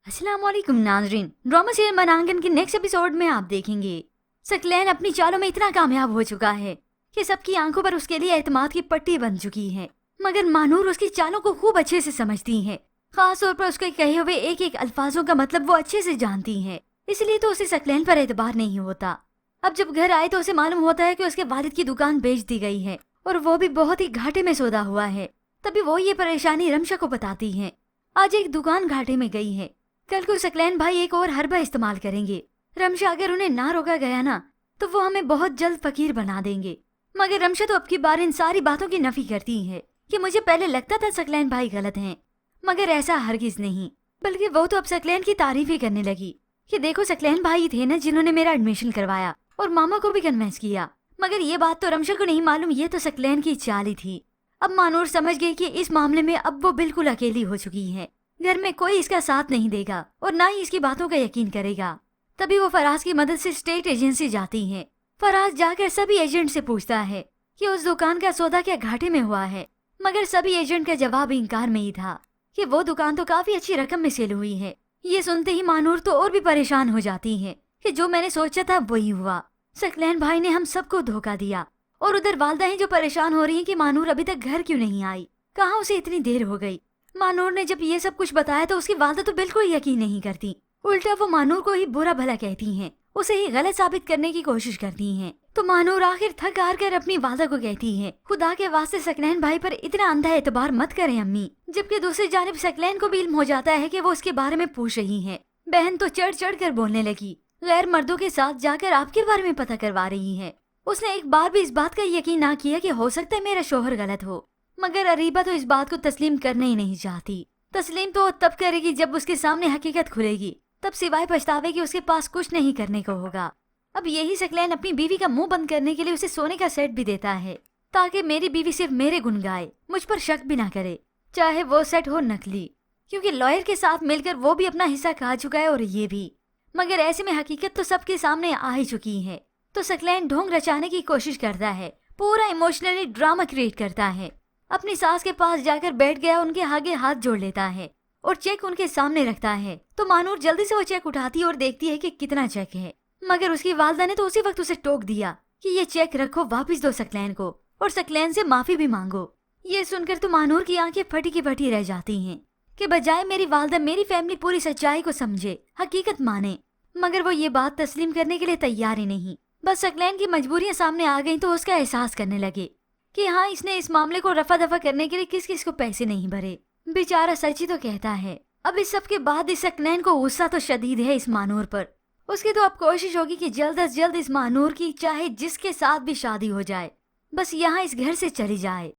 अस्सलाम वालेकुम नाज़रीन। ड्रामा सीरियल मनांगन के नेक्स्ट एपिसोड में आप देखेंगे सकलैन अपनी चालों में इतना कामयाब हो चुका है कि सबकी आंखों पर उसके लिए एतमाद की पट्टी बन चुकी है, मगर मानूर उसकी चालों को खूब अच्छे से समझती है। खास तौर पर उसके कहे हुए एक एक अल्फाजों का मतलब वो अच्छे से जानती है, इसलिए तो उसे सकलैन पर एतबार नहीं होता। अब जब घर आए तो उसे मालूम होता है कि उसके वालिद की दुकान बेच दी गई है और वो भी बहुत ही घाटे में सौदा हुआ है। तभी वो ये परेशानी रमशा को बताती है। आज एक दुकान घाटे में गई है, कल को सकलैन भाई एक और हरबा इस्तेमाल करेंगे। रमशा अगर उन्हें ना रोका गया ना तो वो हमें बहुत जल्द फकीर बना देंगे। मगर रमशा तो अब की बार इन सारी बातों की नफी करती है कि मुझे पहले लगता था सकलैन भाई गलत हैं, मगर ऐसा हरगिज नहीं, बल्कि वो तो अब सकलैन की तारीफ ही करने लगी कि देखो सकलैन भाई थे ना जिन्होंने मेरा एडमिशन करवाया और मामा को भी कन्विंस किया। मगर ये बात तो रमशा को नहीं मालूम, ये तो सकलैन की चाल ही थी। अब मानूर समझ गई कि इस मामले में अब वो बिल्कुल अकेली हो चुकी है। घर में कोई इसका साथ नहीं देगा और ना ही इसकी बातों का यकीन करेगा। तभी वो फराज की मदद से स्टेट एजेंसी जाती है। फराज जाकर सभी एजेंट से पूछता है कि उस दुकान का सौदा क्या घाटे में हुआ है, मगर सभी एजेंट का जवाब इंकार में ही था कि वो दुकान तो काफी अच्छी रकम में सेल हुई है। ये सुनते ही मानूर तो और भी परेशान हो जाती है कि जो मैंने सोचा था वही हुआ, सकलैन भाई ने हम सबको धोखा दिया। और उधर वालदा ही जो परेशान हो रही है कि मानूर अभी तक घर क्यों नहीं आई, कहाँ उसे इतनी देर हो गई। मानूर ने जब ये सब कुछ बताया तो उसकी वालदा तो बिल्कुल यकीन नहीं करती, उल्टा वो मानूर को ही बुरा भला कहती हैं, उसे ही गलत साबित करने की कोशिश करती हैं। तो मानूर आखिर थक हार कर अपनी वालदा को कहती है, खुदा के वास्ते सकलैन भाई पर इतना अंधा एतबार मत करें अम्मी। जबकि दूसरी जानिब सकलैन को भी इल्म हो जाता है कि वो उसके बारे में पूछ रही है। बहन तो चढ़ चढ़ कर बोलने लगी, गैर मर्दों के साथ जाकर आपके बारे में पता करवा रही है। उसने एक बार भी इस बात का यकीन ना किया कि हो सकता है मेरा शोहर गलत हो, मगर अरीबा तो इस बात को तस्लीम करना ही नहीं चाहती। तस्लीम तो तब करेगी जब उसके सामने हकीकत खुलेगी, तब सिवाय पछतावे कि उसके पास कुछ नहीं करने को होगा। अब यही सकलैन अपनी बीवी का मुंह बंद करने के लिए उसे सोने का सेट भी देता है, ताकि मेरी बीवी सिर्फ मेरे गुण गाए, मुझ पर शक भी ना करे, चाहे वो सेट हो नकली, क्योंकि लॉयर के साथ मिलकर वो भी अपना हिस्सा खा चुका है और ये भी। मगर ऐसे में हकीकत तो सबके सामने आ ही चुकी है। तो सकलैन ढोंग रचाने की कोशिश करता है, पूरा इमोशनली ड्रामा क्रिएट करता है। अपनी सास के पास जाकर बैठ गया, उनके आगे हाथ जोड़ लेता है और चेक उनके सामने रखता है। तो मानूर जल्दी से वो चेक उठाती है और देखती है कि कितना चेक है, मगर उसकी वालदा ने तो उसी वक्त उसे टोक दिया कि ये चेक रखो, वापस दो सकलैन को और सकलैन से माफी भी मांगो। ये सुनकर तो मानूर की आंखें फटी की फटी रह जाती हैं कि बजाय मेरी वालदा मेरी फैमिली पूरी सच्चाई को समझे, हकीकत माने, मगर वो ये बात तस्लीम करने के लिए तैयार ही नहीं। बस सकलैन की मजबूरियां सामने आ गई तो उसका एहसास करने लगे कि हाँ, इसने इस मामले को रफा दफा करने के लिए किस किस को पैसे नहीं भरे। बेचारा सच ही तो कहता है। अब इस सब के बाद इस सकलैन को गुस्सा तो शदीद है इस मानूर पर। उसकी तो अब कोशिश होगी कि जल्द अज जल्द इस मानूर की चाहे जिसके साथ भी शादी हो जाए, बस यहाँ इस घर से चली जाए।